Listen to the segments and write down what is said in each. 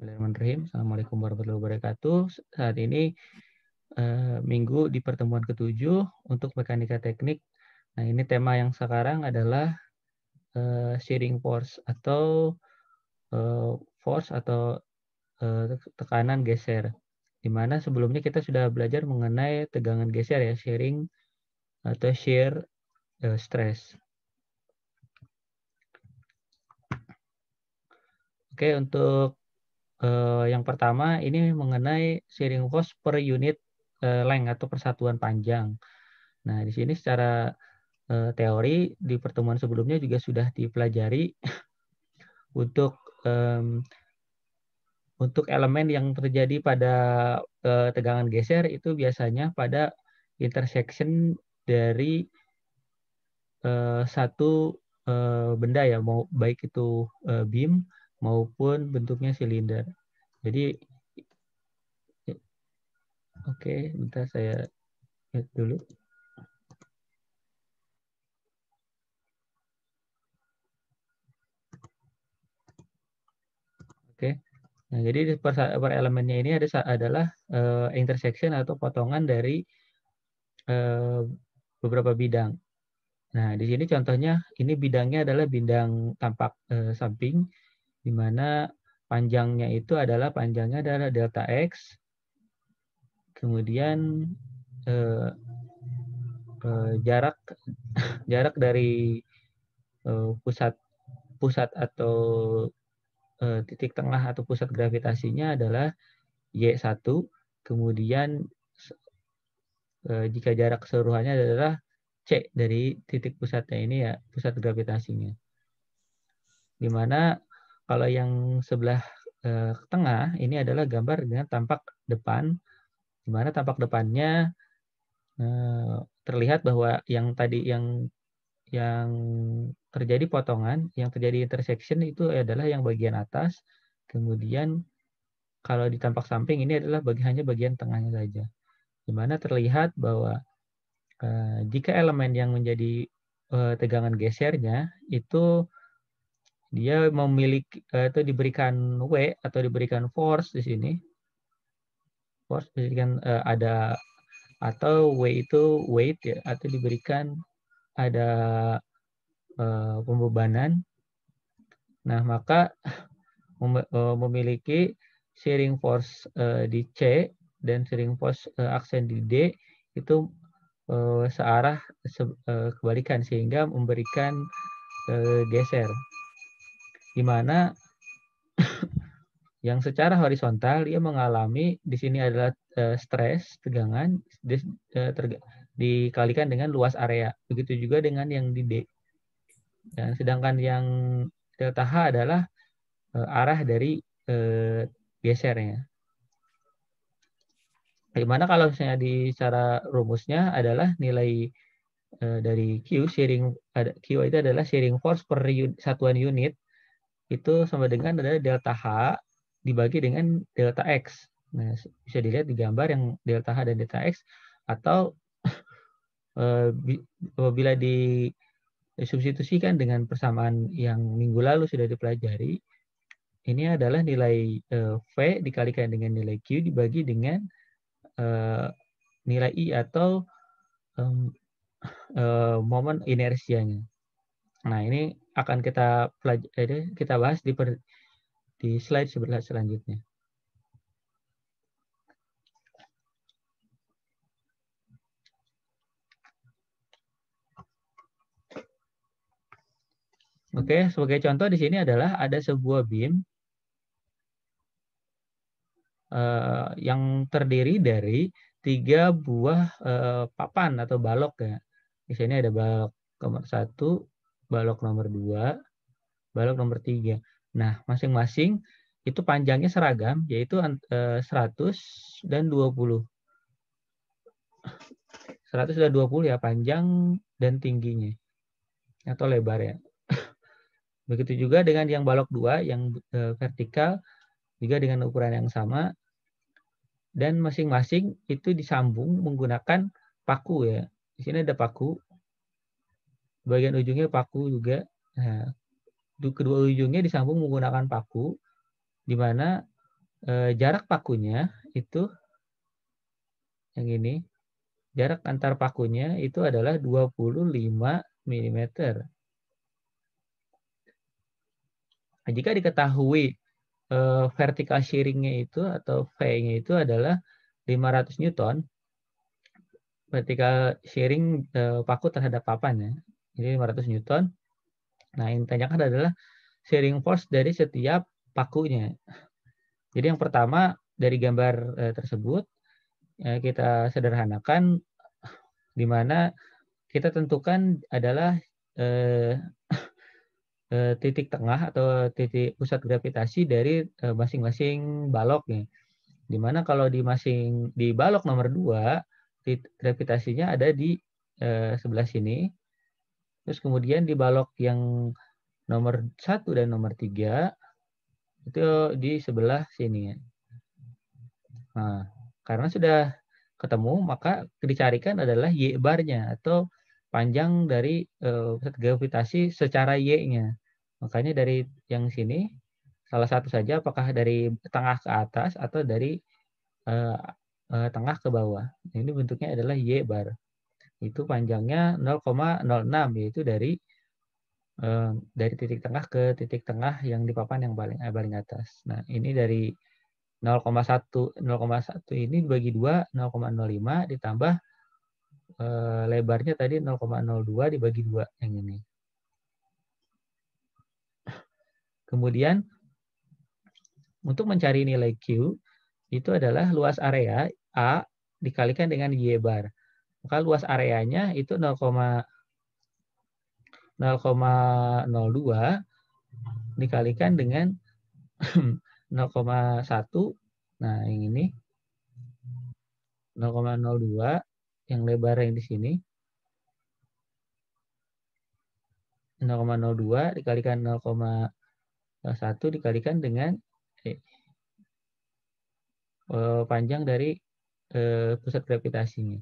Bismillahirrahmanirrahim. Assalamualaikum warahmatullahi wabarakatuh. Saat ini Minggu di pertemuan ke-7 untuk mekanika teknik. Nah, ini tema yang sekarang adalah shearing force atau tekanan geser. Di mana sebelumnya kita sudah belajar mengenai tegangan geser ya, shearing atau shear stress. Oke, untuk yang pertama ini mengenai shearing force per unit length atau persatuan panjang. Nah, di sini secara teori di pertemuan sebelumnya juga sudah dipelajari untuk elemen yang terjadi pada tegangan geser itu biasanya pada intersection dari satu benda ya, mau baik itu beam maupun bentuknya silinder. Jadi oke, bentar saya lihat dulu. Oke. Nah, jadi per elemennya ini adalah intersection atau potongan dari beberapa bidang. Nah, di sini contohnya ini bidangnya adalah bidang tampak samping, di mana panjangnya adalah delta X, kemudian jarak dari pusat atau titik tengah atau pusat gravitasinya adalah Y1, kemudian jika jarak keseluruhannya adalah C dari titik pusatnya ini ya, pusat gravitasinya. Dimana kalau yang sebelah tengah ini adalah gambar dengan tampak depan, dimana tampak depannya terlihat bahwa yang tadi yang terjadi potongan, yang terjadi intersection itu adalah yang bagian atas, kemudian kalau di tampak samping ini adalah hanya bagian tengahnya saja. Di mana terlihat bahwa jika elemen yang menjadi tegangan gesernya itu dia memiliki atau diberikan W atau diberikan force di sini. Force diberikan ada atau W itu weight ya, atau diberikan ada pembebanan. Nah, maka memiliki shearing force di C dan shearing force aksen di D itu searah kebalikan sehingga memberikan geser. Di mana yang secara horizontal dia mengalami di sini adalah stres, tegangan dikalikan dengan luas area. Begitu juga dengan yang di D. Dan sedangkan yang delta H adalah arah dari gesernya. Bagaimana kalau misalnya di secara rumusnya adalah nilai dari Q, Q itu adalah shearing force per satuan unit itu sama dengan adalah delta H dibagi dengan delta X. Nah, bisa dilihat di gambar yang delta H dan delta X, atau apabila disubstitusikan dengan persamaan yang minggu lalu sudah dipelajari, ini adalah nilai V dikalikan dengan nilai Q dibagi dengan nilai I atau momen inersianya. Nah, ini akan kita bahas di slide selanjutnya. Oke, sebagai contoh di sini adalah ada sebuah beam yang terdiri dari 3 buah papan atau balok ya. Di sini ada balok nomor 1, balok nomor 2, balok nomor 3. Nah, masing-masing itu panjangnya seragam, yaitu 100 dan 20. 100 dan 20 ya, panjang dan tingginya. Atau lebar ya. Begitu juga dengan yang balok 2, yang vertikal, juga dengan ukuran yang sama. Dan masing-masing itu disambung menggunakan paku ya. Di sini ada paku. Bagian ujungnya paku juga. Nah, kedua ujungnya disambung menggunakan paku, di mana jarak pakunya itu yang ini, jarak antar pakunya itu adalah 25 mm. Nah, jika diketahui vertical shearing-nya itu atau V-nya itu adalah 500 Newton, vertical shearing paku terhadap papan ya. Jadi 500 Newton. Nah, yang ditanyakan adalah shearing force dari setiap pakunya. Jadi yang pertama dari gambar tersebut kita sederhanakan di mana kita tentukan adalah titik tengah atau titik pusat gravitasi dari masing-masing baloknya. Di mana kalau di balok nomor 2 titik gravitasinya ada di sebelah sini. Terus kemudian di balok yang nomor 1 dan nomor 3 itu di sebelah sini. Nah, karena sudah ketemu, maka dicarikan adalah Y barnya atau panjang dari pusat gravitasi secara Y-nya. Makanya dari yang sini, salah satu saja apakah dari tengah ke atas atau dari tengah ke bawah. Ini bentuknya adalah Y bar. Itu panjangnya 0,06, yaitu dari titik tengah ke titik tengah yang di papan yang paling atas. Nah, ini dari 0,1 ini dibagi 2, 0,05 ditambah lebarnya tadi 0,02 dibagi 2 yang ini. Kemudian untuk mencari nilai Q itu adalah luas area A dikalikan dengan Y bar. Maka luas areanya itu 0,02 dikalikan dengan 0,1. Nah, yang ini 0,02 yang lebar yang di sini 0,02 dikalikan 0,1 dikalikan dengan panjang dari pusat gravitasinya.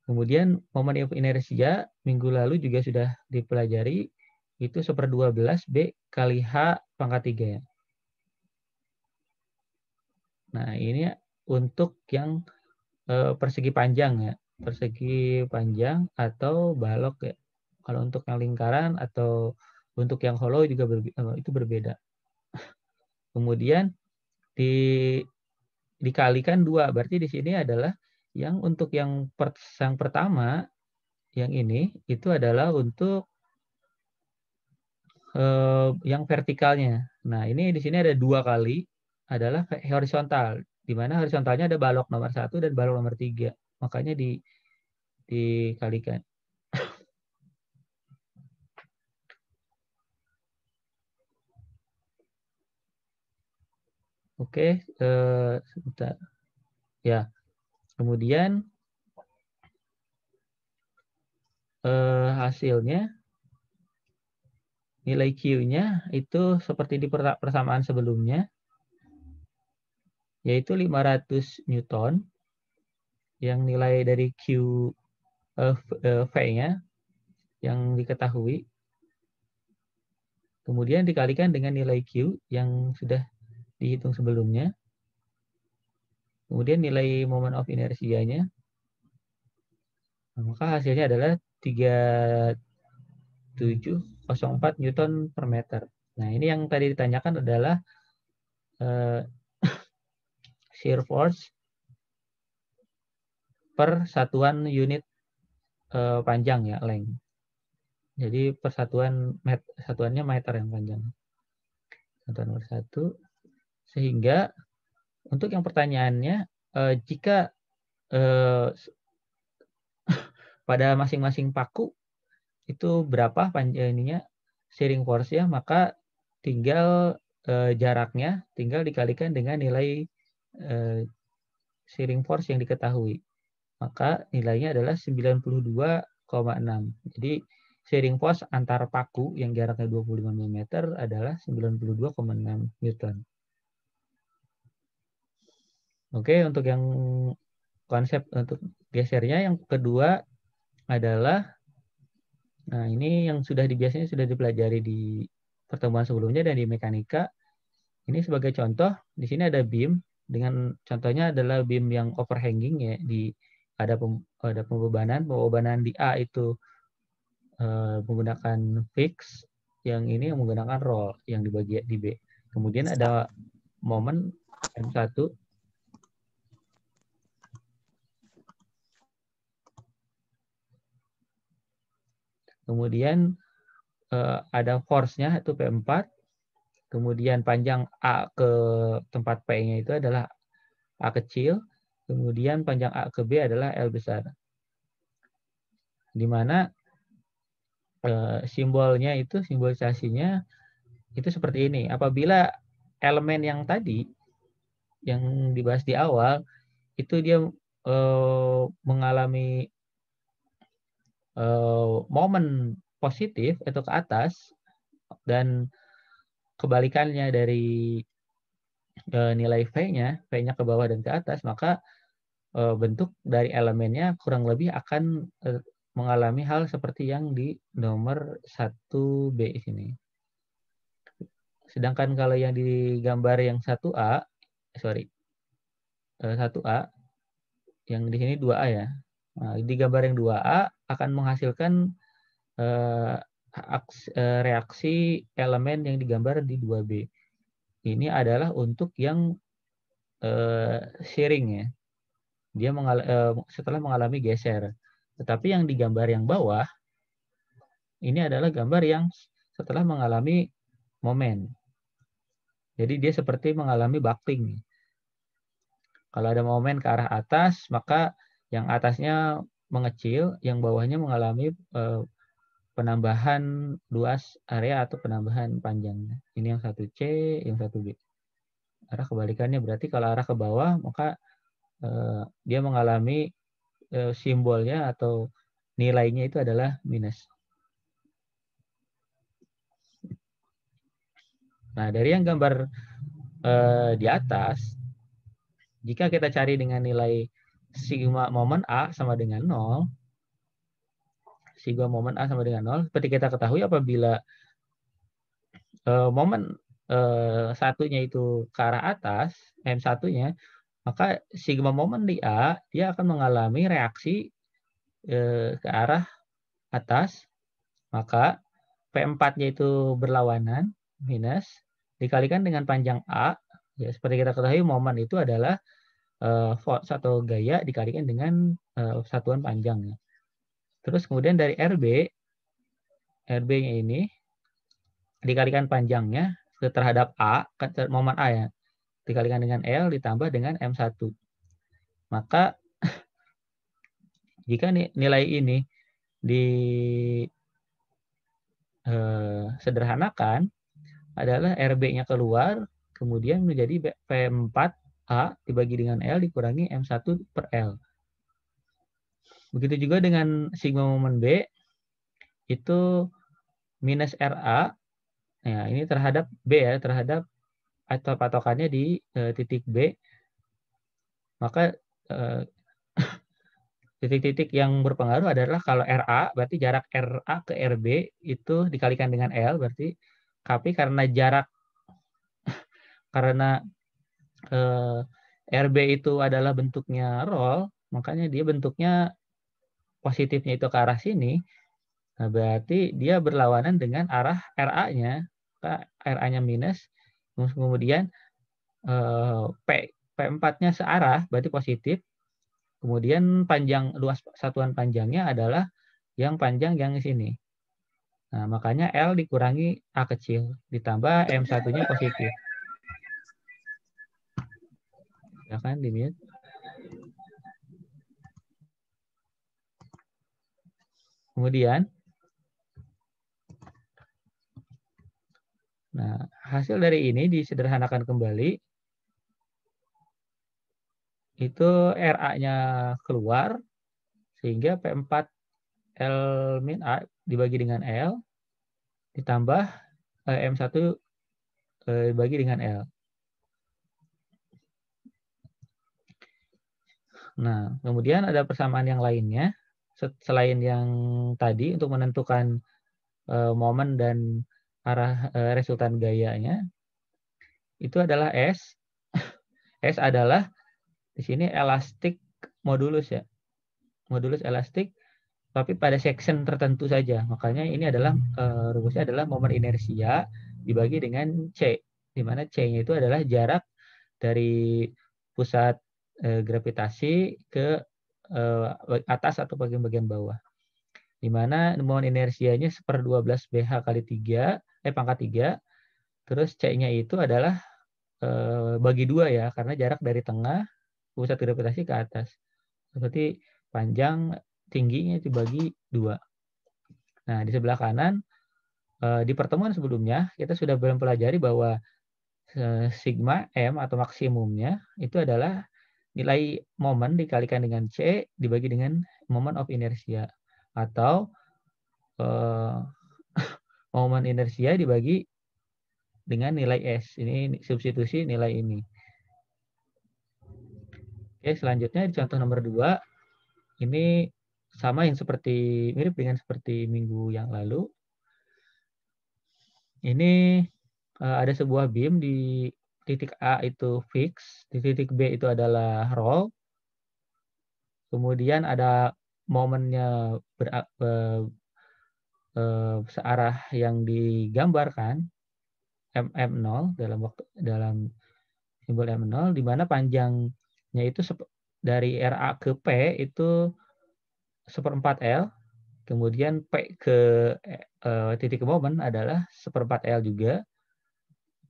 Kemudian momen inersia minggu lalu juga sudah dipelajari, itu 1/12 B kali H pangkat 3 ya. Nah, ini untuk yang persegi panjang ya. Persegi panjang atau balok ya. Kalau untuk yang lingkaran atau untuk yang hollow juga itu berbeda. Kemudian dikalikan 2. Berarti di sini adalah yang untuk yang pertama yang ini itu adalah untuk yang vertikalnya. Nah, ini di sini ada 2 kali adalah horizontal, di mana horizontalnya ada balok nomor 1 dan balok nomor 3. Makanya dikalikan. Oke, sebentar. Ya. Kemudian hasilnya nilai Q-nya itu seperti di persamaan sebelumnya, yaitu 500 Newton, yang nilai dari V-nya yang diketahui, kemudian dikalikan dengan nilai Q yang sudah dihitung sebelumnya, kemudian nilai moment of inersianya, maka hasilnya adalah 3704 Newton per meter. Nah, ini yang tadi ditanyakan adalah shear force per satuan unit panjang ya, length. Jadi satuannya meter yang panjang. Satuan nomor 1. Sehingga untuk yang pertanyaannya, jika pada masing-masing paku itu berapa panjangnya shearing force-nya, maka tinggal jaraknya tinggal dikalikan dengan nilai shearing force yang diketahui. Maka nilainya adalah 92,6. Jadi shearing force antar paku yang jaraknya 25 mm adalah 92,6 Newton. Oke, untuk yang konsep untuk gesernya yang kedua adalah, nah ini yang biasanya sudah dipelajari di pertemuan sebelumnya dan di mekanika, Ini sebagai contoh, di sini ada beam dengan contohnya adalah beam yang overhanging ya, ada pembebanan di A itu menggunakan fix, yang ini yang menggunakan roll yang dibagi di B. Kemudian ada momen M1. Kemudian ada force-nya itu P4. Kemudian panjang A ke tempat P-nya itu adalah A kecil. Kemudian panjang A ke B adalah L besar. Di mana simbolisasinya itu seperti ini. Apabila elemen yang tadi, yang dibahas di awal, itu dia mengalami momen positif atau ke atas, dan kebalikannya dari nilai V-nya ke bawah dan ke atas, maka bentuk dari elemennya kurang lebih akan mengalami hal seperti yang di nomor 1B sini. Sedangkan kalau yang di gambar yang 1A, 1A, yang di sini 2A ya. Nah, di gambar yang 2A akan menghasilkan reaksi elemen yang digambar di 2B. Ini adalah untuk yang shearing ya. Dia setelah mengalami geser. Tetapi yang digambar yang bawah, ini adalah gambar yang setelah mengalami momen. Jadi dia seperti mengalami buckling. Kalau ada momen ke arah atas, maka yang atasnya mengecil, yang bawahnya mengalami penambahan luas area atau penambahan panjangnya. Ini yang 1C, yang 1B. Arah kebalikannya berarti kalau arah ke bawah, maka dia mengalami simbolnya atau nilainya itu adalah minus. Nah, dari yang gambar di atas, jika kita cari dengan nilai sigma momen A sama dengan 0, sigma momen A sama dengan 0, seperti kita ketahui apabila momen satunya itu ke arah atas, M1-nya, maka sigma momen di A, dia akan mengalami reaksi ke arah atas, maka P4-nya itu berlawanan, minus, dikalikan dengan panjang A, ya seperti kita ketahui momen itu adalah force atau gaya dikalikan dengan satuan panjangnya. Terus kemudian dari RB-nya ini dikalikan panjangnya terhadap A, momen A ya, dikalikan dengan L ditambah dengan M1. Maka jika nilai ini sederhanakan, adalah RB-nya keluar, kemudian menjadi P4A dibagi dengan L dikurangi M1 per L. Begitu juga dengan sigma momen B, itu minus RA, ya ini terhadap B ya, terhadap atau patokannya di titik B, maka titik-titik yang berpengaruh adalah kalau RA, berarti jarak RA ke RB itu dikalikan dengan L, berarti KP karena RB itu adalah bentuknya roll, makanya dia bentuknya positifnya itu ke arah sini. Nah, berarti dia berlawanan dengan arah RA-nya. RA-nya minus, kemudian P4-nya searah, berarti positif. Kemudian luas satuan panjangnya adalah yang panjang yang di sini. Nah, makanya L dikurangi A kecil, ditambah M1-nya positif. Ya kan, di-mute. Kemudian, nah, hasil dari ini disederhanakan kembali. Itu RA-nya keluar, sehingga P4 L min A dibagi dengan L, ditambah M1 dibagi dengan L. Nah, kemudian ada persamaan yang lainnya, selain yang tadi untuk menentukan momen dan arah resultan gayanya. itu adalah S. S adalah di sini elastik modulus ya. Modulus elastik tapi pada section tertentu saja. Makanya ini adalah rumusnya adalah momen inersia dibagi dengan C, di mana C-nya itu adalah jarak dari pusat gravitasi ke atas atau bagian-bagian bawah. Di mana momen inersianya 1/12 BH kali 3, pangkat 3, terus C-nya itu adalah bagi 2 ya, karena jarak dari tengah pusat gravitasi ke atas. Seperti panjang tingginya dibagi 2. Nah, di sebelah kanan, di pertemuan sebelumnya, kita sudah mempelajari bahwa sigma M atau maksimumnya itu adalah nilai momen dikalikan dengan C dibagi dengan moment of inertia. Atau momen inersia dibagi dengan nilai S. Ini substitusi nilai ini. Oke, selanjutnya di contoh nomor 2, ini sama yang mirip dengan seperti minggu yang lalu. Ini ada sebuah beam di titik A itu fix, di titik B itu adalah roll. Kemudian ada momennya searah yang digambarkan M0 dalam simbol M0, di mana panjangnya itu dari RA ke P itu 1/4 L. Kemudian P ke titik momen adalah 1/4 L juga.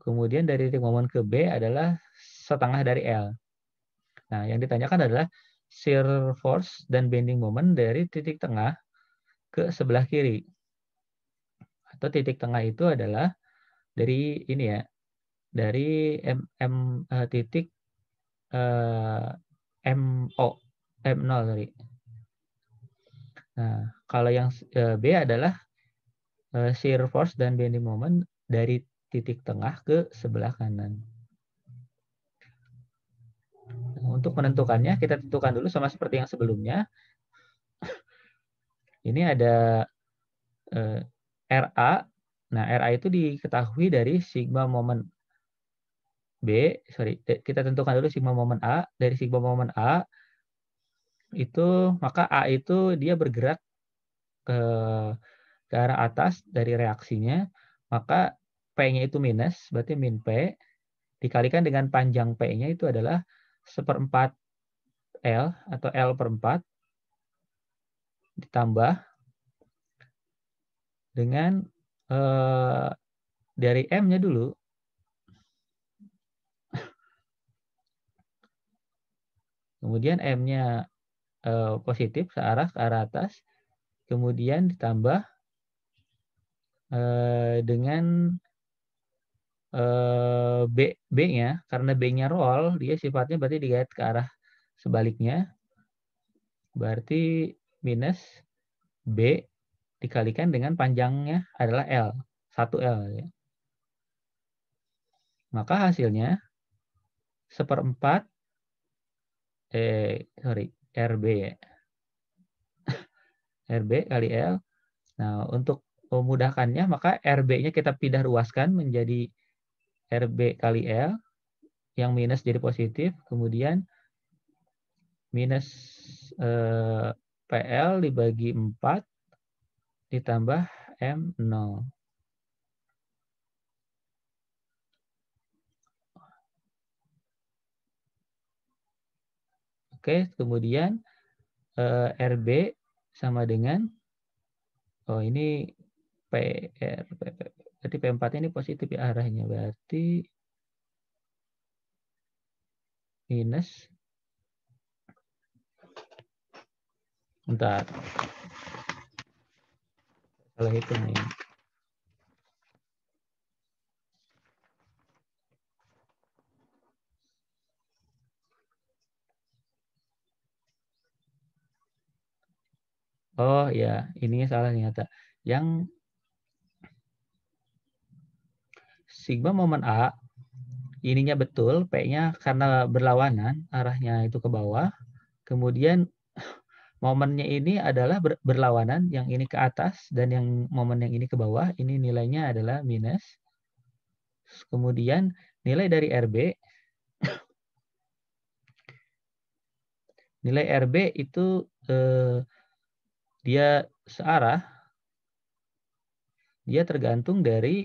Kemudian dari titik momen ke B adalah setengah dari L. Nah, yang ditanyakan adalah shear force dan bending moment dari titik tengah ke sebelah kiri. Atau titik tengah itu adalah dari ini ya, dari titik MO, M0 tadi. Nah, kalau yang B adalah shear force dan bending moment dari titik tengah ke sebelah kanan. Nah, untuk menentukannya, kita tentukan dulu sama seperti yang sebelumnya. Ini ada RA. Nah, RA itu diketahui dari sigma momen kita tentukan dulu sigma momen A. Dari sigma momen A, maka A itu dia bergerak ke arah atas dari reaksinya, maka P-nya itu minus, berarti min P, dikalikan dengan panjang P-nya itu adalah 1/4 L atau L/4, ditambah dengan dari M-nya dulu, kemudian M-nya positif searah ke arah atas, kemudian ditambah dengan B-nya, karena B-nya roll, dia sifatnya berarti digait ke arah sebaliknya, berarti minus B dikalikan dengan panjangnya adalah L, 1 L. Ya. Maka hasilnya 1/4 RB ya. RB kali L. Nah, untuk memudahkannya, maka RB-nya kita pindah ruaskan menjadi RB kali L, yang minus jadi positif, kemudian minus PL dibagi 4 ditambah M0. Oke, kemudian RB sama dengan, ini PR, berarti P4 ini positif ya arahnya, berarti minus, bentar, salah hitung nih. Oh ya, ininya salah ternyata. Yang sigma momen A, ininya betul, P-nya karena berlawanan, arahnya itu ke bawah. Kemudian momennya ini adalah berlawanan, yang ini ke atas dan yang momen yang ini ke bawah, ini nilainya adalah minus. Kemudian nilai dari RB itu dia searah, dia tergantung dari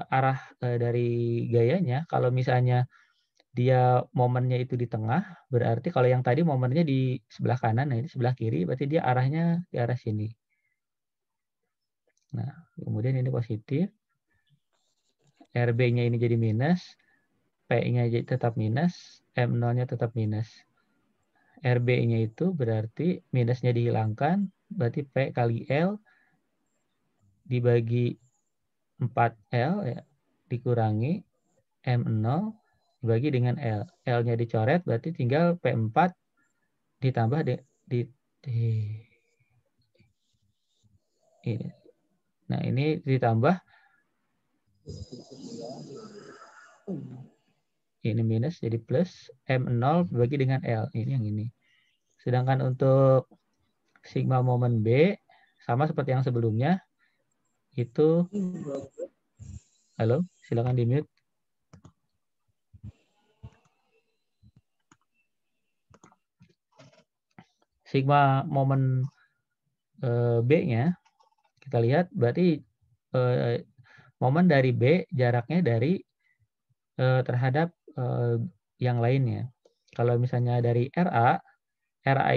arah dari gayanya. Kalau misalnya dia momennya itu di tengah, berarti kalau yang tadi momennya di sebelah kanan, nah ini sebelah kiri, berarti dia arahnya di arah sini. Nah, kemudian ini positif, RB-nya ini jadi minus, P-nya tetap minus, M0-nya tetap minus. RB-nya itu berarti minusnya dihilangkan, berarti P kali L dibagi 4L ya, dikurangi M0 dibagi dengan L. L-nya dicoret, berarti tinggal P4 ditambah ini. Nah, ini ditambah ini minus jadi plus M0 dibagi dengan L. Ini yang ini. Sedangkan untuk sigma momen B sama seperti yang sebelumnya itu halo, silakan di-mute. Sigma momen B-nya kita lihat berarti momen dari B jaraknya dari terhadap yang lainnya. Kalau misalnya dari RA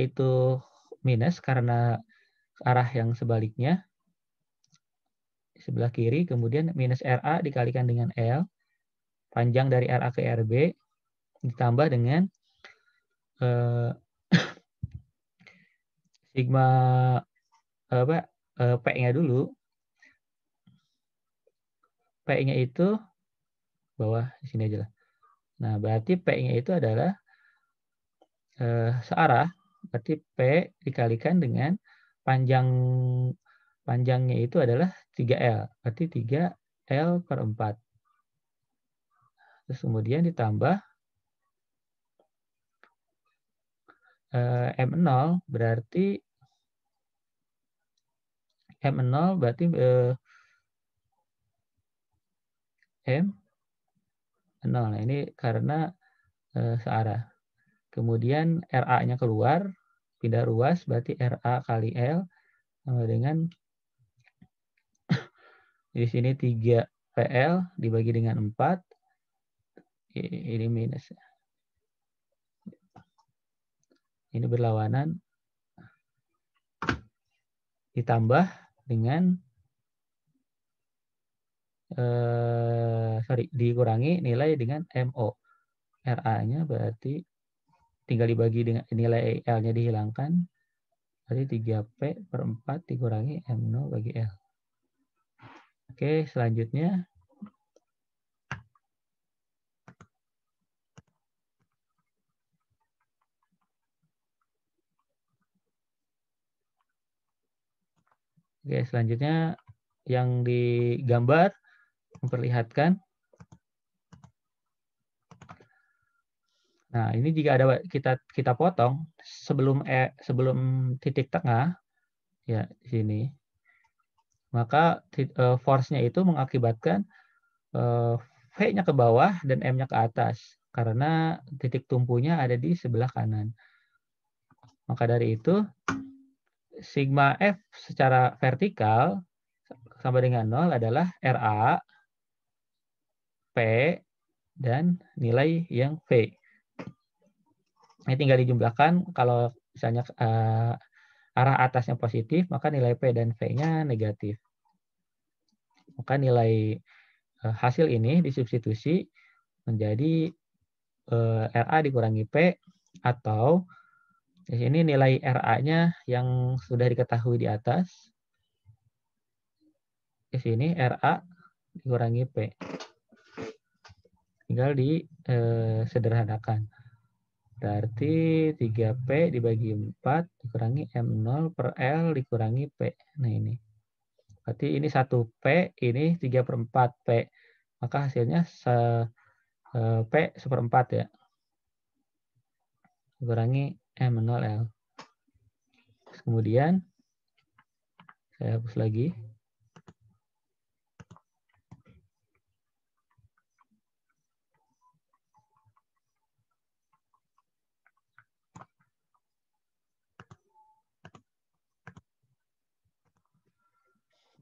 itu minus karena arah yang sebaliknya sebelah kiri, kemudian minus RA dikalikan dengan L, panjang dari RA ke RB ditambah dengan sigma P-nya dulu. P-nya itu bawah di sini aja lah. Nah, berarti P-nya itu adalah searah, berarti P dikalikan dengan panjangnya itu adalah 3L, berarti 3L per 4. Terus kemudian ditambah M0 berarti M0 berarti M0. Nah, ini karena searah. Kemudian RA-nya keluar, pindah ruas, berarti RA kali L sama dengan di sini 3 PL dibagi dengan 4. Ini minus. Ini berlawanan. Ditambah dengan dikurangi nilai dengan MO. RA-nya berarti tinggal dibagi dengan nilai L-nya dihilangkan. Berarti 3P per 4 dikurangi M0 bagi L. Oke, selanjutnya. Oke, selanjutnya yang digambar memperlihatkan. Nah, ini jika ada kita potong sebelum titik tengah ya di sini. Maka force-nya itu mengakibatkan V-nya ke bawah dan M-nya ke atas karena titik tumpunya ada di sebelah kanan. Maka dari itu sigma F secara vertikal sama dengan 0 adalah RA, P, dan nilai yang V. Ini tinggal dijumlahkan, kalau misalnya arah atasnya positif, maka nilai P dan V-nya negatif. Maka nilai hasil ini disubstitusi menjadi RA dikurangi P, atau di sini nilai RA-nya yang sudah diketahui di atas. Di sini RA dikurangi P. Tinggal disederhanakan. Berarti 3P dibagi 4 dikurangi M0 per L dikurangi P. Nah ini. Berarti ini 1P, ini 3/4P. Maka hasilnya P 1/4 ya. Dikurangi M0L. Kemudian saya hapus lagi.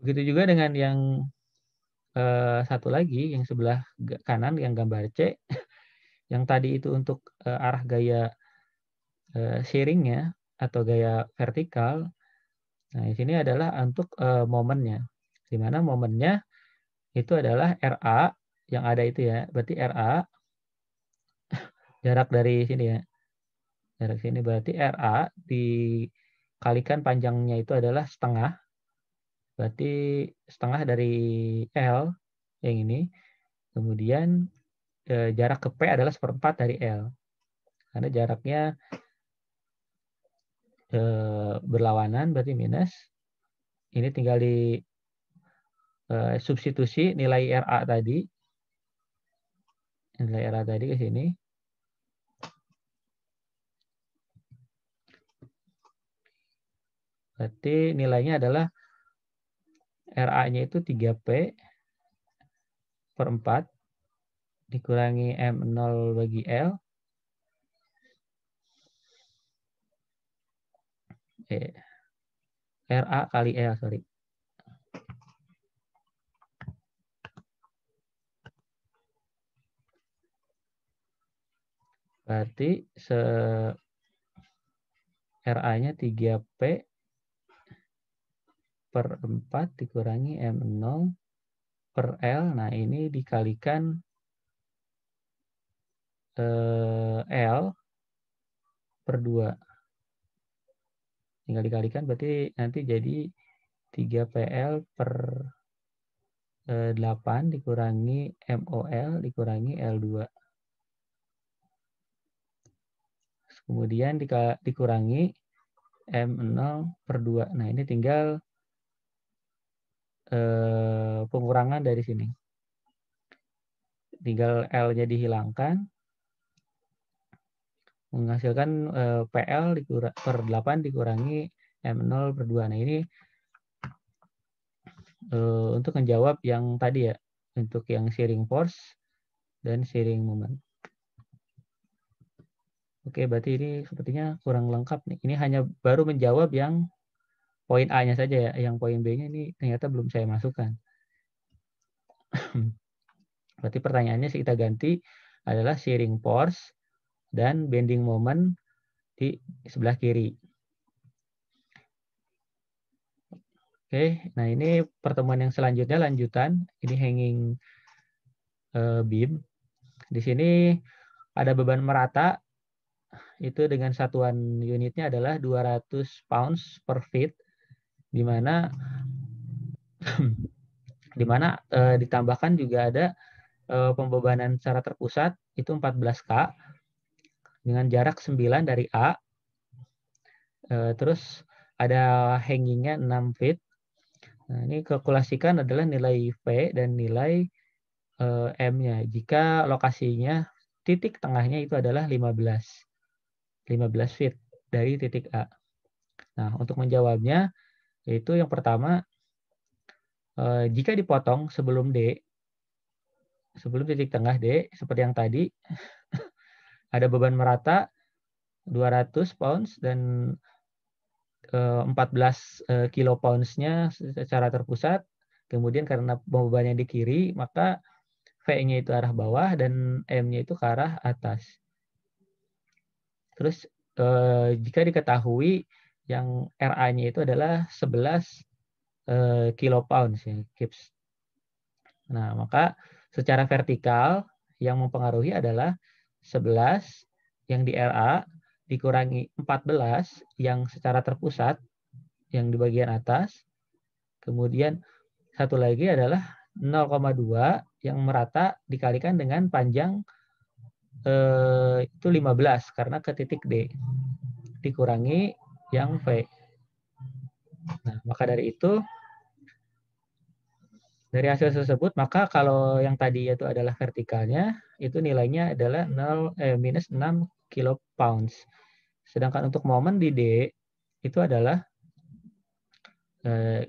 Begitu juga dengan yang satu lagi, yang sebelah kanan, yang gambar C, yang tadi itu untuk arah gaya shearing-nya atau gaya vertikal. Nah, di sini adalah untuk momennya. Di mana momennya itu adalah RA yang ada itu ya. Berarti RA jarak dari sini ya. Jarak sini berarti RA dikalikan panjangnya itu adalah setengah. Berarti setengah dari L yang ini. Kemudian jarak ke P adalah seperempat dari L. Karena jaraknya berlawanan berarti minus. Ini tinggal di substitusi nilai RA tadi. Nilai RA tadi ke sini. Berarti nilainya adalah RA-nya itu 3P per 4 dikurangi M0 bagi L. RA kali L, sorry. Berarti RA-nya 3P per 4 dikurangi M0 per L. Nah, ini dikalikan L per 2. Tinggal dikalikan berarti nanti jadi 3PL per 8 dikurangi MOL dikurangi L2. Kemudian dikurangi M0 per 2. Nah, ini tinggal pengurangan dari sini. Tinggal L-nya dihilangkan. Menghasilkan PL per 8 dikurangi M0 per 2. Nah, ini untuk menjawab yang tadi ya. Untuk yang shearing force dan shearing moment. Oke, berarti ini sepertinya kurang lengkap nih. Ini hanya baru menjawab yang poin A-nya saja ya. Yang poin B-nya ini ternyata belum saya masukkan. Berarti pertanyaannya kita ganti adalah shearing force dan bending moment di sebelah kiri. Oke, nah ini pertemuan yang selanjutnya lanjutan. Ini hanging beam. Di sini ada beban merata. Itu dengan satuan unitnya adalah 200 pounds per feet, di mana ditambahkan juga ada pembebanan secara terpusat itu 14K dengan jarak 9 dari A. Terus ada hangingnya 6 feet. Nah, ini kalkulasikan adalah nilai V dan nilai M-nya. Jika lokasinya titik tengahnya itu adalah 15 feet dari titik A. Nah, untuk menjawabnya, yaitu yang pertama, jika dipotong sebelum D, sebelum titik tengah D, seperti yang tadi, ada beban merata 200 pounds dan 14 kilopounds-nya secara terpusat. Kemudian karena bebannya di kiri, maka V-nya itu arah bawah dan M-nya itu ke arah atas. Terus jika diketahui yang RA-nya itu adalah 11 kilopounds ya, kips. Nah, maka secara vertikal yang mempengaruhi adalah 11 yang di RA dikurangi 14 yang secara terpusat yang di bagian atas. Kemudian satu lagi adalah 0,2 yang merata dikalikan dengan panjang itu 15 karena ke titik D dikurangi yang V. Nah, maka dari itu dari hasil tersebut maka kalau yang tadi itu adalah vertikalnya itu nilainya adalah minus 6 kilopounds. Sedangkan untuk momen di D itu adalah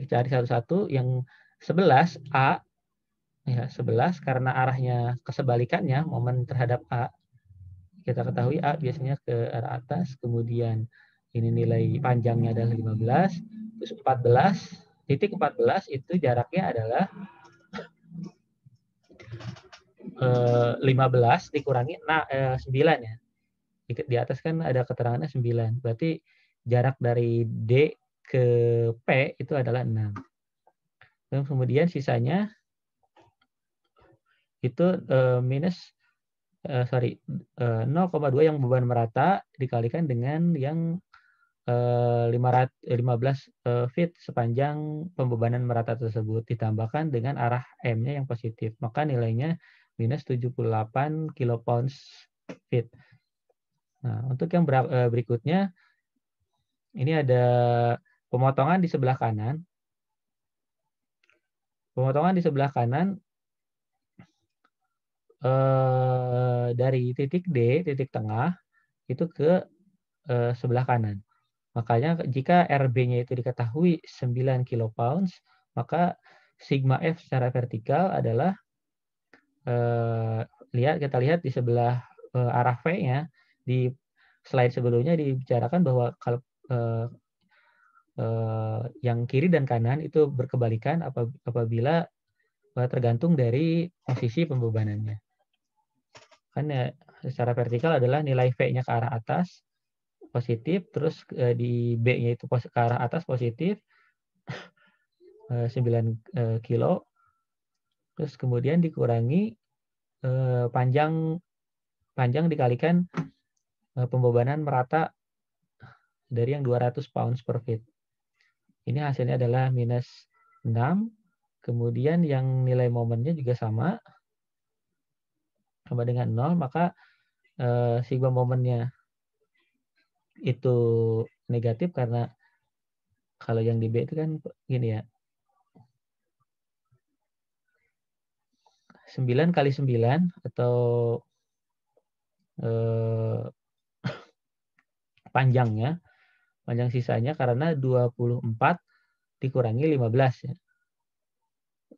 cari satu-satu yang 11 A ya 11 karena arahnya kesebalikannya momen terhadap A. Kita ketahui A biasanya ke arah atas, kemudian ini nilai panjangnya adalah 15, terus 14 titik 14 itu jaraknya adalah 15 dikurangi 9 ya. Di atas kan ada keterangannya 9. Berarti jarak dari D ke P itu adalah 6. Dan kemudian sisanya itu minus 0,2 yang beban merata dikalikan dengan yang 15 feet sepanjang pembebanan merata tersebut ditambahkan dengan arah M-nya yang positif. Maka nilainya minus 78 kilopounds feet. Nah, untuk yang berikutnya, ini ada pemotongan di sebelah kanan. Pemotongan di sebelah kanan dari titik D, titik tengah, itu ke sebelah kanan. Makanya jika RB-nya itu diketahui 9 kilopounds, maka sigma F secara vertikal adalah kita lihat di sebelah arah V-nya di slide sebelumnya dibicarakan bahwa kalau yang kiri dan kanan itu berkebalikan apabila tergantung dari posisi pembebanannya. Kan ya, secara vertikal adalah nilai V-nya ke arah atas positif, terus di B-nya itu ke arah atas positif 9 kilo, terus kemudian dikurangi panjang dikalikan pembebanan merata dari yang 200 pounds per feet. Ini hasilnya adalah minus 6. Kemudian yang nilai momennya juga sama dengan 0, maka sigma momennya itu negatif karena kalau yang di B itu kan gini ya. 9 kali 9 atau panjang sisanya karena 24 dikurangi 15 ya.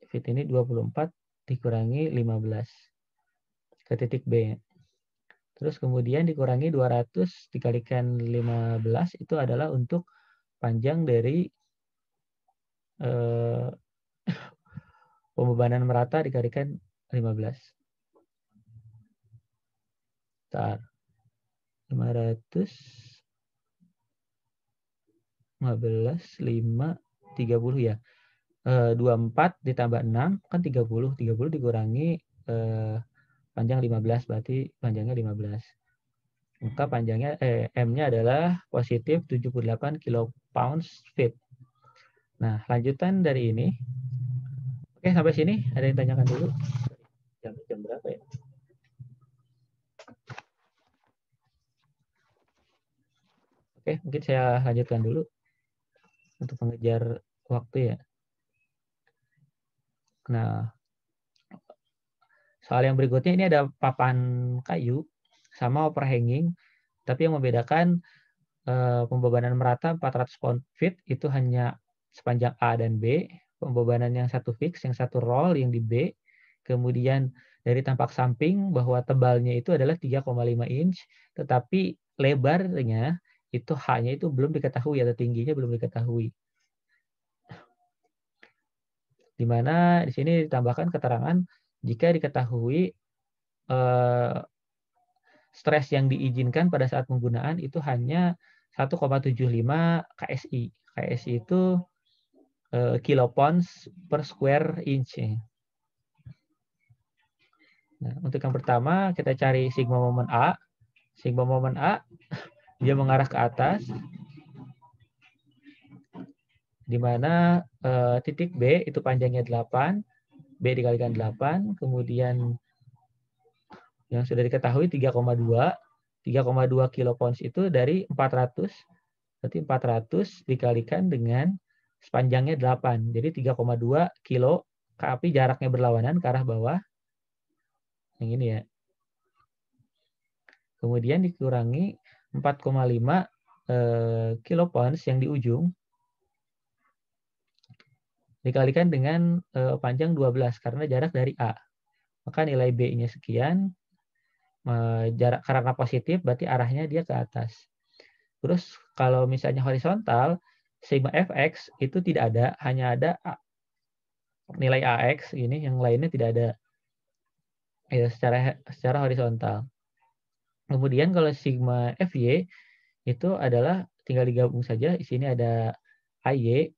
Fit ini 24 dikurangi 15 ke titik B. Terus kemudian dikurangi 200 dikalikan 15 itu adalah untuk panjang dari pembebanan merata dikalikan 15. Bentar. 500 15 5 30 ya. 24 ditambah 6 kan 30. 30 dikurangi panjang 15 berarti panjangnya 15. Maka panjangnya M-nya adalah positif 78 kilopounds feet. Nah, lanjutan dari ini. Oke, sampai sini ada yang tanyakan dulu? Jam berapa ya? Oke, mungkin saya lanjutkan dulu untuk mengejar waktu ya. Nah, soal yang berikutnya ini ada papan kayu sama overhanging, tapi yang membedakan pembebanan merata 400 pound feet itu hanya sepanjang A dan B, pembebanan yang satu fix, yang satu roll yang di B, kemudian dari tampak samping bahwa tebalnya itu adalah 3,5 inch, tetapi lebarnya itu H-nya itu belum diketahui atau tingginya belum diketahui. Di mana di sini ditambahkan keterangan jika diketahui stres yang diizinkan pada saat penggunaan itu hanya 1,75 KSI. KSI itu kilopounds per square inch. Nah, untuk yang pertama kita cari sigma moment A. Sigma moment A dia mengarah ke atas, di mana titik B itu panjangnya 8, B dikalikan 8, kemudian yang sudah diketahui 3,2 kilopounds itu dari 400, berarti 400 dikalikan dengan sepanjangnya 8, jadi 3,2 kilo, tapi jaraknya berlawanan ke arah bawah, yang ini ya. Kemudian dikurangi 4,5 kilopounds yang di ujung, dikalikan dengan panjang 12 karena jarak dari A. Maka nilai B-nya sekian, jarak karena positif berarti arahnya dia ke atas. Terus kalau misalnya horizontal, sigma fx itu tidak ada, hanya ada nilai ax ini, yang lainnya tidak ada ya, secara horizontal. Kemudian kalau sigma fy itu adalah tinggal digabung saja. Di sini ada AY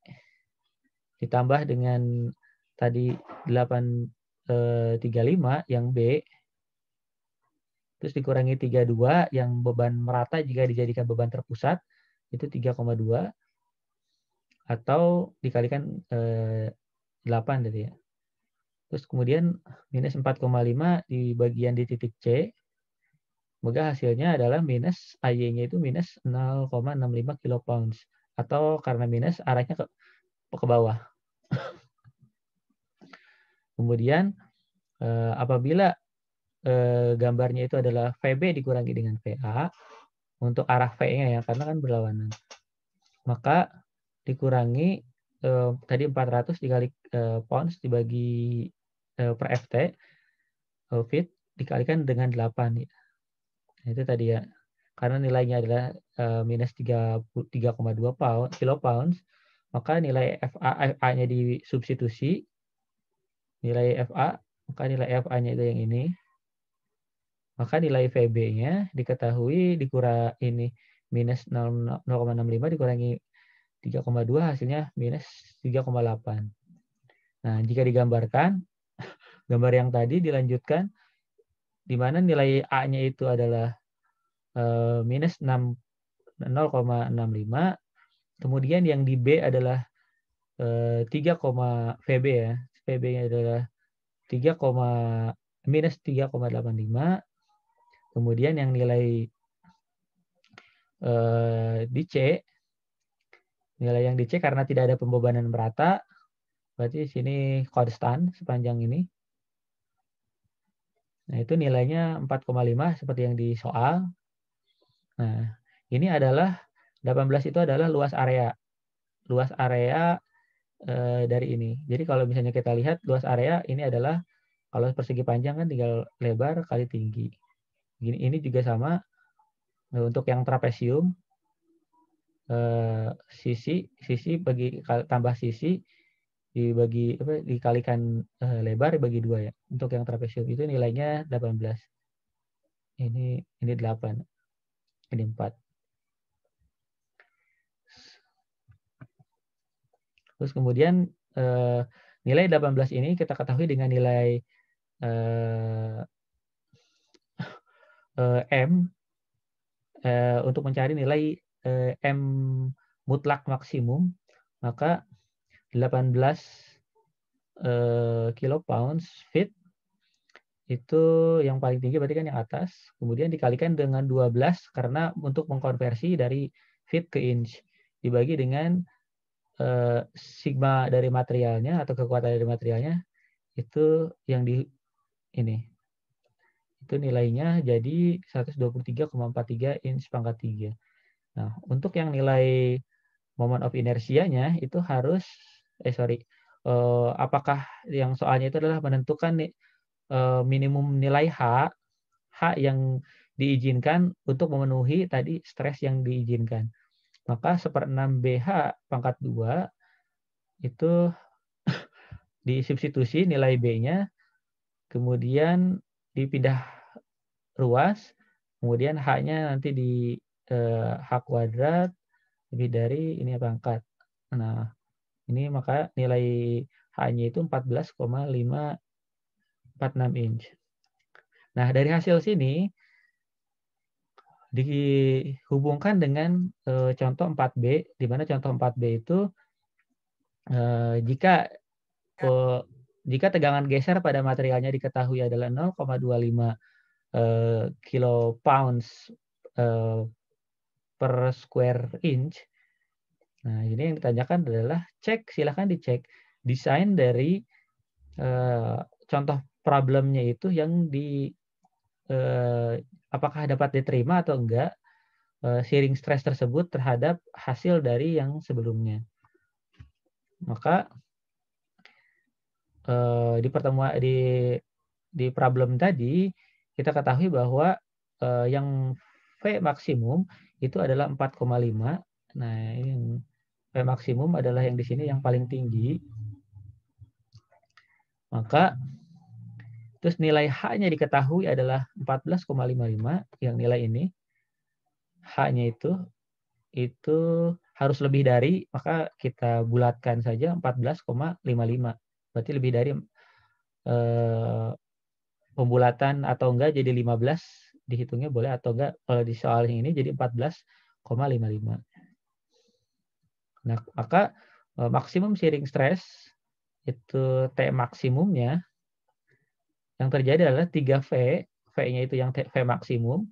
ditambah dengan tadi 835 yang B, terus dikurangi 32 yang beban merata jika dijadikan beban terpusat itu 3,2 atau dikalikan 8 tadi ya. Terus kemudian minus 4,5 di bagian di titik C, maka hasilnya adalah minus AY-nya itu minus 0,65 kilopounds, atau karena minus arahnya ke bawah. Kemudian apabila gambarnya itu adalah VB dikurangi dengan VA untuk arah V-nya ya, karena kan berlawanan, maka dikurangi tadi 400 dikali pounds dibagi per FT feet dikalikan dengan 8 ya. Nah, itu tadi ya. Karena nilainya adalah minus 3,2 kilopounds, maka nilai FA-nya disubstitusi, nilai FA, maka nilai FA-nya itu yang ini. Maka nilai VB-nya diketahui dikurang ini minus 0,65 dikurangi 3,2 hasilnya minus 3,8. Nah, jika digambarkan, gambar yang tadi dilanjutkan di mana nilai A-nya itu adalah minus 0,65, kemudian yang di B adalah 3, VB ya. VB-nya adalah 3, minus 3,85. Kemudian yang nilai di C, nilai yang di C karena tidak ada pembebanan merata, berarti sini konstan sepanjang ini. Nah, itu nilainya 4,5 seperti yang di soal. Nah, ini adalah 18 itu adalah luas area. Luas area dari ini. Jadi kalau misalnya kita lihat luas area ini adalah kalau persegi panjang kan tinggal lebar kali tinggi. Ini juga sama untuk yang trapesium, sisi bagi tambah sisi dikalikan lebar bagi 2 ya. Untuk yang trapesium itu nilainya 18. Ini 8. Ini 4. Terus kemudian nilai 18 ini kita ketahui dengan nilai M untuk mencari nilai M mutlak maksimum, maka 18 kilopounds feet itu yang paling tinggi berarti kan yang atas, kemudian dikalikan dengan 12 karena untuk mengkonversi dari feet ke inch dibagi dengan sigma dari materialnya atau kekuatan dari materialnya itu yang di ini. Itu nilainya jadi 123,43 inch pangkat 3. Nah, untuk yang nilai moment of inersianya itu harus apakah yang soalnya itu adalah menentukan minimum nilai H yang diizinkan untuk memenuhi tadi stres yang diizinkan. Maka 1/6 BH pangkat 2 itu disubstitusi nilai B-nya, kemudian dipindah ruas, kemudian H-nya nanti di H kuadrat lebih dari ini pangkat. Nah, ini maka nilai H-nya itu 14,546 inch. Nah, dari hasil sini dihubungkan dengan contoh 4B, di mana contoh 4B itu jika tegangan geser pada materialnya diketahui adalah 0,25 kilopounds per square inch. Nah, ini yang ditanyakan adalah silahkan dicek desain dari contoh problemnya itu yang apakah dapat diterima atau enggak shearing stress tersebut terhadap hasil dari yang sebelumnya. Maka di problem tadi kita ketahui bahwa yang V maksimum itu adalah 4,5. Nah, ini V maksimum adalah yang di sini yang paling tinggi. Maka terus nilai H-nya diketahui adalah 14,55 yang nilai ini. H-nya itu harus lebih dari, maka kita bulatkan saja 14,55. Berarti lebih dari pembulatan atau enggak jadi 15, dihitungnya boleh atau enggak. Kalau di soal ini jadi 14,55. Nah, maka maksimum shearing stress itu T maksimumnya yang terjadi adalah 3V, V-nya itu yang V maksimum,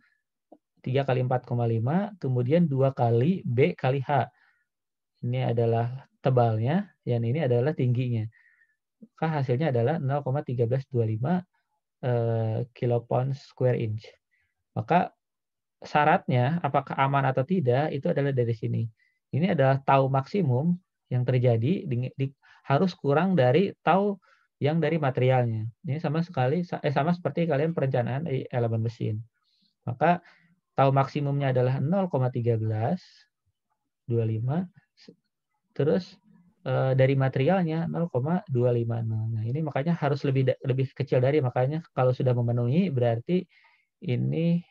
3 kali 4,5, kemudian 2 kali B kali H. Ini adalah tebalnya, dan ini adalah tingginya. Maka hasilnya adalah 0,1325 kilopound square inch. Maka syaratnya apakah aman atau tidak itu adalah dari sini. Ini adalah tau maksimum yang terjadi harus kurang dari tau yang dari materialnya. Ini sama seperti kalian perencanaan elemen mesin. Maka tau maksimumnya adalah 0,1325, terus dari materialnya 0,250. Nah, ini makanya harus lebih kecil dari, makanya kalau sudah memenuhi berarti ini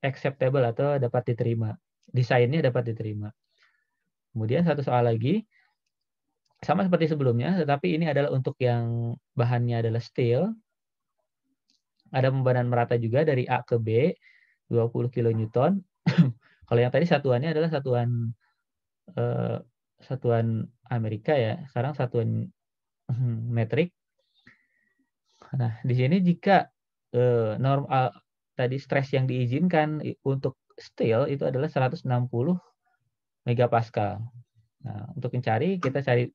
acceptable atau dapat diterima. Desainnya dapat diterima. Kemudian satu soal lagi, sama seperti sebelumnya, tetapi ini adalah untuk yang bahannya adalah steel. Ada pembebanan merata juga dari A ke B, 20 kN. Kalau yang tadi satuannya adalah satuan Amerika ya, sekarang satuan metrik. Nah, di sini jika normal tadi stres yang diizinkan untuk steel itu adalah 160 megapascal. Nah, untuk mencari, kita cari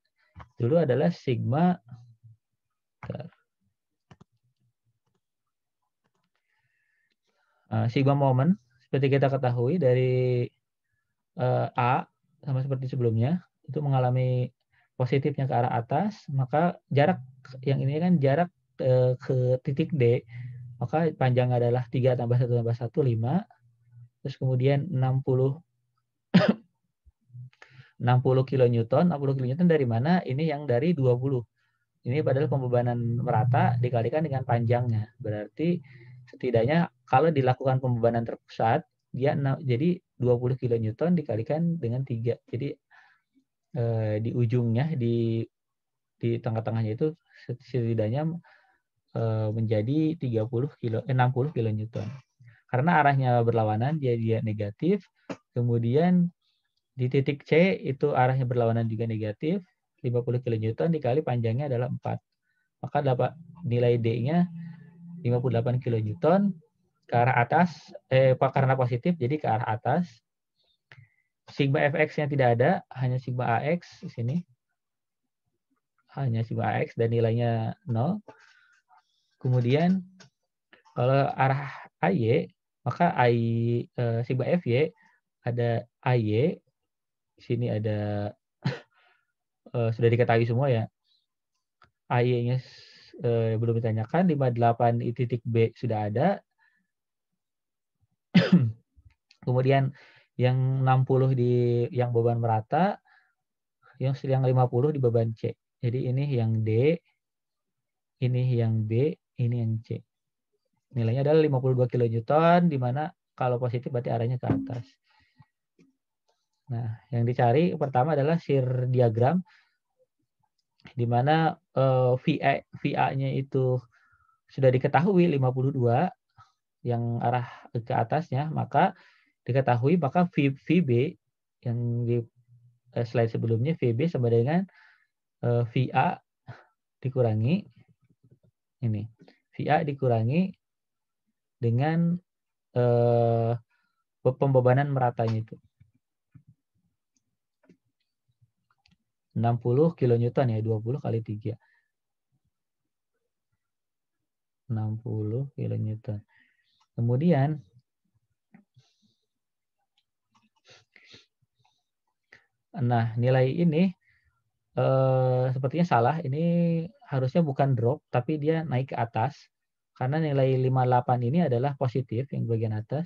dulu adalah sigma moment. Seperti kita ketahui dari A sama seperti sebelumnya itu mengalami positifnya ke arah atas, maka jarak yang ini kan jarak ke titik D, maka panjang adalah 3 tambah 1 tambah 1, 5. Terus kemudian 60 kilonewton. 60 kilonewton dari mana? Ini yang dari 20. Ini padahal pembebanan merata dikalikan dengan panjangnya. Berarti setidaknya kalau dilakukan pembebanan terpusat, dia jadi 20 kilonewton dikalikan dengan 3. Jadi di ujungnya, di tengah-tengahnya itu setidaknya menjadi 60 kilonewton. Karena arahnya berlawanan, dia negatif. Kemudian di titik C itu arahnya berlawanan juga negatif. 50 kilonewton dikali panjangnya adalah 4. Maka dapat nilai D-nya 58 kilonewton ke arah atas, karena positif jadi ke arah atas. Sigma Fx-nya tidak ada, hanya sigma Ax di sini. Hanya sigma Ax dan nilainya 0. Kemudian kalau arah AY, maka sigma Fy ada AY. Di sini ada sudah diketahui semua ya. AY-nya belum ditanyakan, 58 titik B sudah ada. Kemudian yang 60 di yang beban merata, yang 50 di beban C. Jadi ini yang D, ini yang B, ini yang C. Nilainya adalah 52 kilonewton, di mana kalau positif berarti arahnya ke atas. Nah, yang dicari pertama adalah shear diagram, di mana VA-nya itu sudah diketahui 52 yang arah ke atasnya, maka diketahui maka VB yang di slide sebelumnya, VB sama dengan VA dikurangi ini. VA dikurangi dengan pembebanan meratanya itu. 60 kilonewton ya, 20 kali 3. 60 kilonewton. Kemudian nah, nilai ini sepertinya salah. Ini harusnya bukan drop, tapi dia naik ke atas. Karena nilai 58 ini adalah positif yang bagian atas.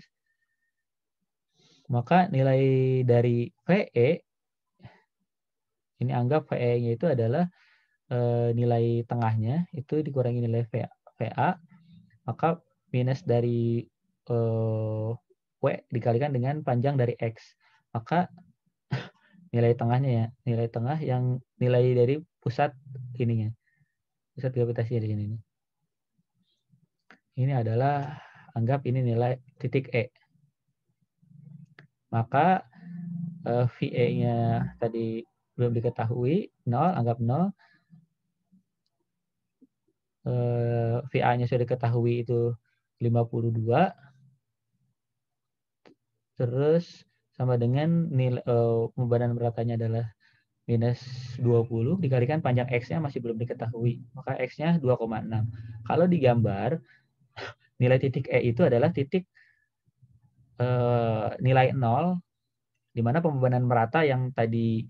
Maka nilai dari VE Ini anggap VE-nya itu adalah nilai tengahnya, itu dikurangi nilai VA, maka minus dari W dikalikan dengan panjang dari X. Maka nilai tengahnya ya, nilai tengah yang nilai dari pusat ininya, pusat gravitasi di sini. Ini adalah, anggap ini nilai titik E. Maka VE-nya tadi belum diketahui, 0, anggap 0. VA-nya sudah diketahui itu 52. Terus sama dengan nilai pembebanan meratanya adalah minus 20 dikalikan panjang X-nya masih belum diketahui. Maka X-nya 2,6. Kalau digambar, nilai titik E itu adalah titik nilai 0, di mana pembebanan merata yang tadi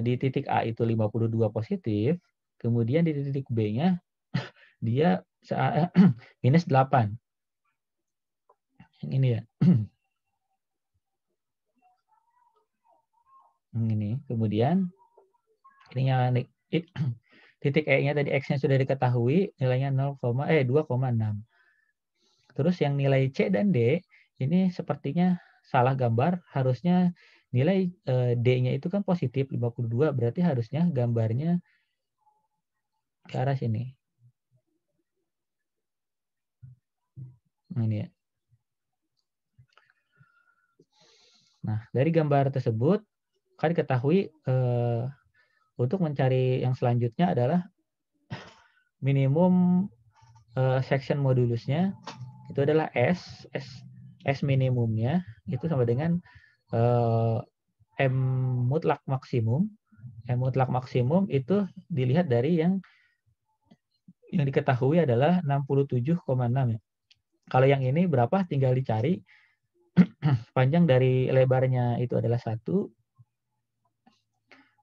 di titik A itu 52 positif, kemudian di titik B-nya dia minus 8. Yang ini ya. Ini. Kemudian ininya titik E-nya tadi X-nya sudah diketahui, nilainya 2,6. Terus yang nilai C dan D, ini sepertinya salah gambar. Harusnya nilai D-nya itu kan positif 52, berarti harusnya gambarnya ke arah sini. Nah, ini ya. Nah, dari gambar tersebut, kan diketahui untuk mencari yang selanjutnya adalah minimum section modulusnya itu adalah S minimumnya itu sama dengan M mutlak maksimum. M mutlak maksimum itu dilihat dari yang diketahui adalah 67,6 ya. Kalau yang ini berapa tinggal dicari. Panjang dari lebarnya itu adalah 1.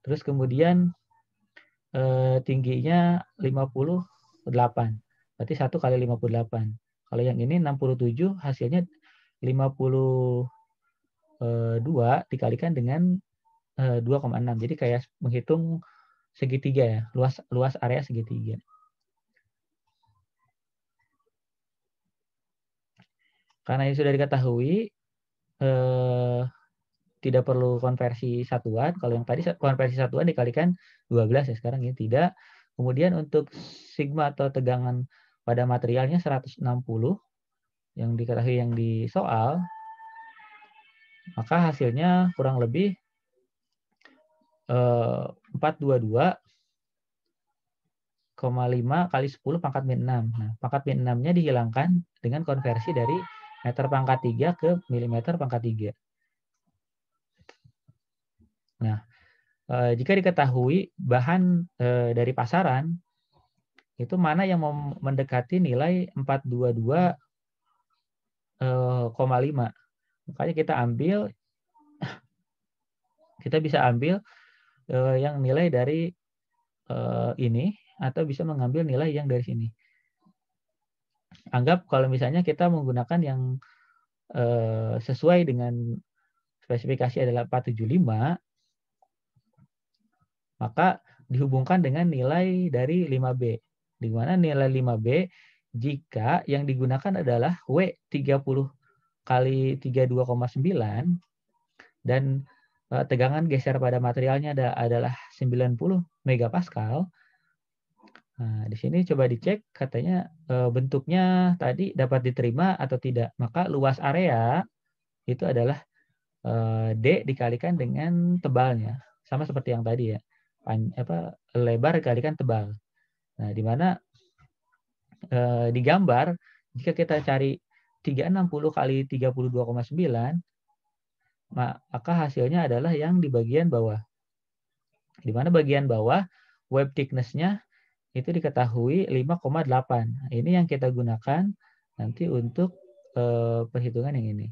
Terus kemudian tingginya 58. Berarti 1 kali 58. Kalau yang ini 67, hasilnya 52 dikalikan dengan 2,6. Jadi kayak menghitung segitiga ya, luas area segitiga. Karena ini sudah diketahui, tidak perlu konversi satuan. Kalau yang tadi konversi satuan dikalikan 12 ya, sekarang ini tidak. Kemudian untuk sigma atau tegangan pada materialnya 160 yang diketahui yang di soal, maka hasilnya kurang lebih 422,5 kali 10 pangkat min 6. Nah, pangkat min 6-nya dihilangkan dengan konversi dari meter pangkat 3 ke milimeter pangkat 3. Nah, jika diketahui bahan dari pasaran, itu mana yang mendekati nilai 422,5. Makanya kita bisa ambil yang nilai dari ini, atau bisa mengambil nilai yang dari sini. Anggap kalau misalnya kita menggunakan yang sesuai dengan spesifikasi adalah 475, maka dihubungkan dengan nilai dari 5B. Di mana nilai 5B jika yang digunakan adalah W30 kali 32,9 dan tegangan geser pada materialnya adalah 90 megapascal. Nah, di sini coba dicek katanya bentuknya tadi dapat diterima atau tidak. Maka luas area itu adalah D dikalikan dengan tebalnya. Sama seperti yang tadi ya. Lebar dikalikan tebal. Nah, di mana di gambar jika kita cari 360 kali 32,9, maka hasilnya adalah yang di bagian bawah. Di mana bagian bawah web thickness-nya itu diketahui 5,8. Ini yang kita gunakan nanti untuk perhitungan yang ini.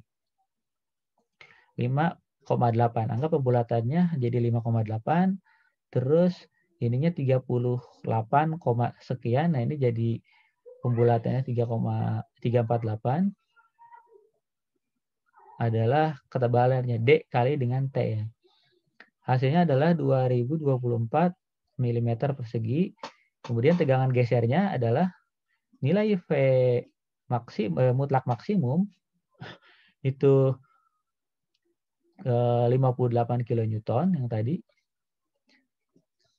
5,8. Anggap pembulatannya jadi 5,8. Terus ininya 38, sekian. Nah, ini jadi pembulatannya 3,348 adalah ketebalannya D kali dengan T. hasilnya adalah 2024 mm persegi. Kemudian tegangan gesernya adalah nilai V mutlak maksimum itu 58 kN yang tadi.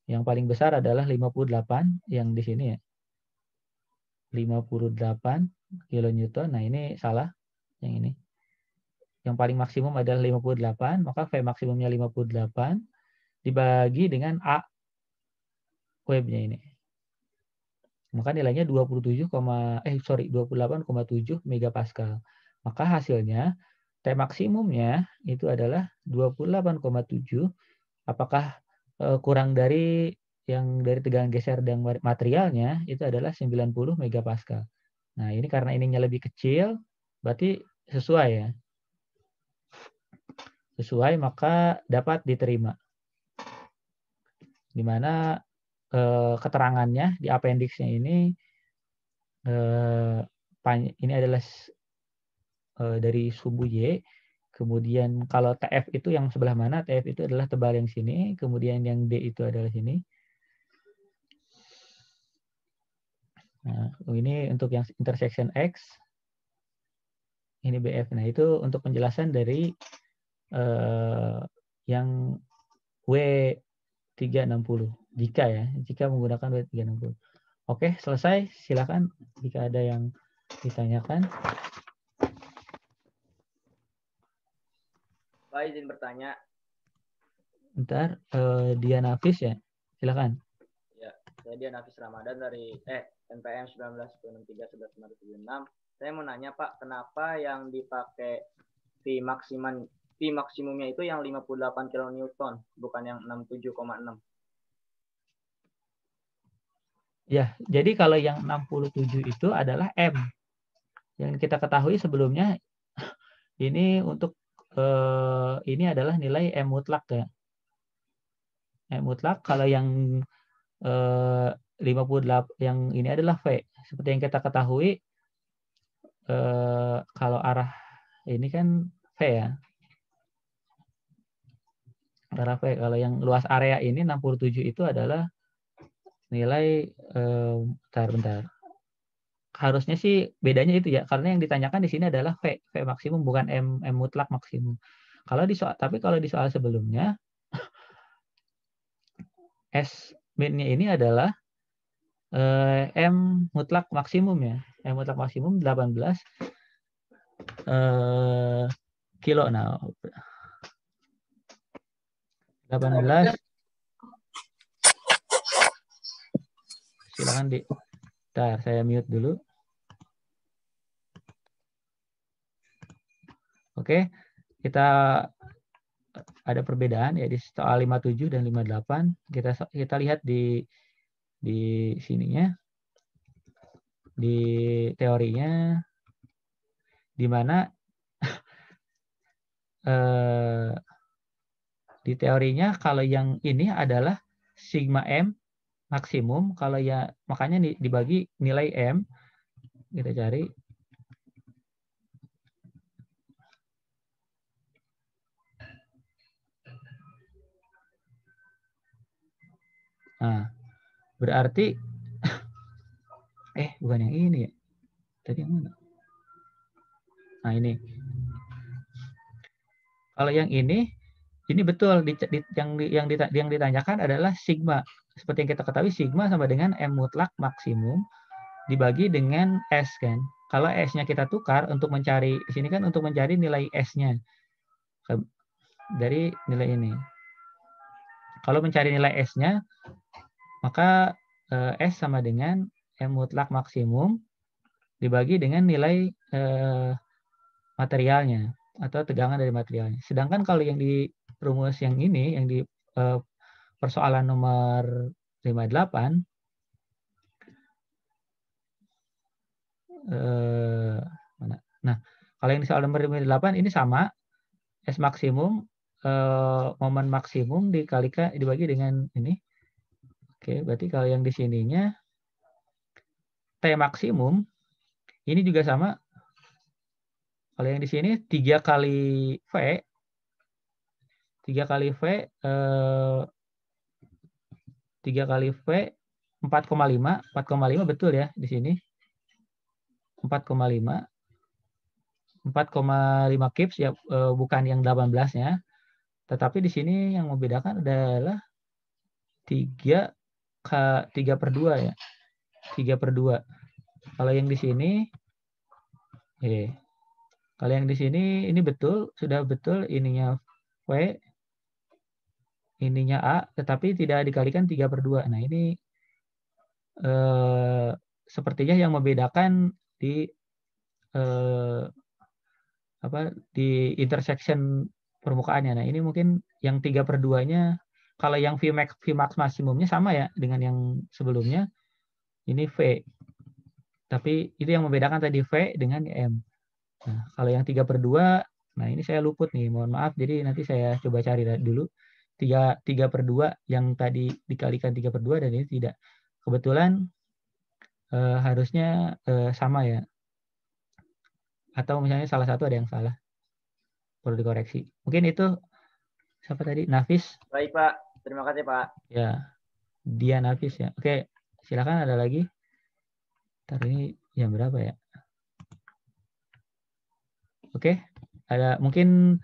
Yang paling besar adalah 58 yang di sini ya. 58 kN. Nah, ini salah yang ini. Yang paling maksimum adalah 58, maka V maksimumnya 58 dibagi dengan A webnya ini. Maka nilainya 28,7 megapascal. Maka hasilnya T maksimumnya itu adalah 28,7. Apakah kurang dari yang dari tegangan geser dan materialnya itu adalah 90 megapascal. Nah, ini karena ininya lebih kecil, berarti sesuai ya. Sesuai, maka dapat diterima. Di mana keterangannya di appendixnya ini adalah dari subu Y. Kemudian kalau TF itu yang sebelah mana? TF itu adalah tebal yang sini. Kemudian yang D itu adalah sini. Nah, ini untuk yang intersection X. Ini BF. Nah, itu untuk penjelasan dari yang W360. Jika menggunakan W360. Oke, selesai. Silakan jika ada yang ditanyakan. Pak, izin bertanya. Bentar, Dian Hafiz ya. Silakan. Ya, saya Dian Hafiz Ramadan dari NPM 19931176. Saya mau nanya Pak, kenapa yang dipakai V maksimumnya itu yang 58 kN, bukan yang 67,6? Ya, jadi kalau yang 67 itu adalah M. Yang kita ketahui sebelumnya ini untuk ini adalah nilai M mutlak ya. M mutlak. Kalau yang 58 yang ini adalah V. Seperti yang kita ketahui kalau arah ini kan V ya. Arah V. Kalau yang luas area ini 67 itu adalah nilai bentar. Harusnya sih bedanya itu ya, karena yang ditanyakan di sini adalah V maksimum, bukan M mutlak maksimum. Tapi kalau di soal sebelumnya S min-nya ini adalah M mutlak maksimum ya. M mutlak maksimum 18 kilo. Nah, 18. Silakan Bentar, saya mute dulu. Oke, kita ada perbedaan ya di soal 57 dan 58. Kita lihat di sininya, di teorinya, di mana di teorinya kalau yang ini adalah sigma M maksimum. Kalau ya makanya dibagi nilai M, kita cari. Nah, berarti bukan yang ini ya. Tadi yang mana? Nah, ini. Kalau yang ini betul yang ditanyakan adalah sigma. Seperti yang kita ketahui, sigma sama dengan M mutlak maksimum dibagi dengan S kan. Kalau S-nya kita tukar untuk mencari di sini kan untuk mencari nilai S-nya dari nilai ini. Kalau mencari nilai S-nya, maka S sama dengan M mutlak maksimum dibagi dengan nilai materialnya atau tegangan dari materialnya. Sedangkan kalau yang di rumus yang ini, yang di persoalan nomor 58, mana? Nah, kalau yang di soal nomor 58 ini sama, S maksimum, momen maksimum dibagi dengan ini. Oke, berarti kalau yang di sininya T maksimum, ini juga sama. Kalau yang di sini 3 kali V, 3 kali V 3 kali V 4,5. 4,5 betul ya di sini. 4,5. 4,5 kips ya, bukan yang 18-nya. Tetapi di sini yang membedakan adalah 3 per 2 ya. 3 per 2. Kalau yang di sini kalau yang di sini ini betul, sudah betul ininya V, ininya A, tetapi tidak dikalikan 3 per 2. Nah, ini sepertinya yang membedakan di di intersection permukaannya. Nah, ini mungkin yang 3 per 2-nya, kalau yang Vmax maksimumnya sama ya dengan yang sebelumnya, ini V. Tapi itu yang membedakan tadi V dengan M. Nah, kalau yang 3 per 2, nah ini saya luput nih, mohon maaf. Jadi nanti saya coba cari dulu. 3 per 2 yang tadi dikalikan 3 per 2 dan ini tidak. Kebetulan harusnya sama ya. Atau misalnya salah satu ada yang salah. Perlu dikoreksi. Mungkin itu siapa tadi? Nafis? Baik, Pak. Terima kasih, Pak. Ya, dia Nafis ya. Oke, silakan ada lagi. Ntar ini jam berapa ya? Oke, ada mungkin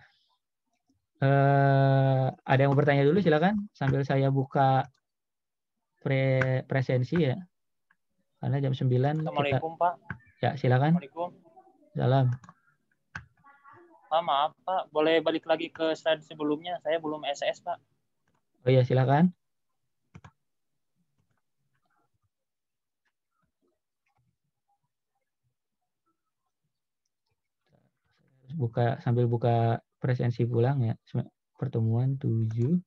ada yang mau bertanya dulu, silakan sambil saya buka presensi ya. Karena jam 9 Assalamualaikum, Pak. Ya, silakan. Assalamualaikum. Salam. Pak, maaf, Pak. Boleh balik lagi ke slide sebelumnya? Saya belum SS, Pak. Oh iya, silakan. Sambil buka presensi pulang ya. Pertemuan 7.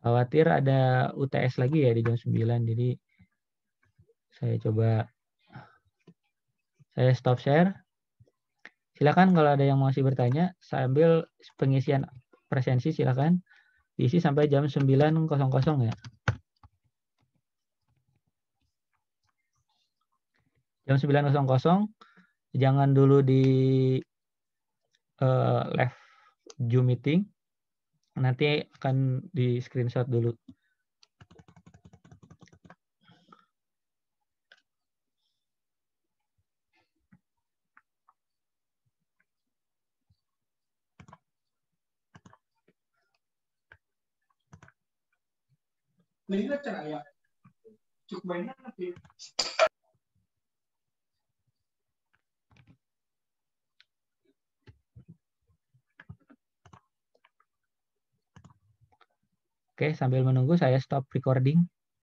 Khawatir ada UTS lagi ya di jam 9. Jadi saya coba saya stop share. Silakan kalau ada yang masih bertanya sambil pengisian presensi, silakan diisi sampai jam 9.00 ya. Jam 9.00 jangan dulu di live Zoom meeting. Nanti akan di screenshot dulu. Oke, sambil menunggu saya stop recording.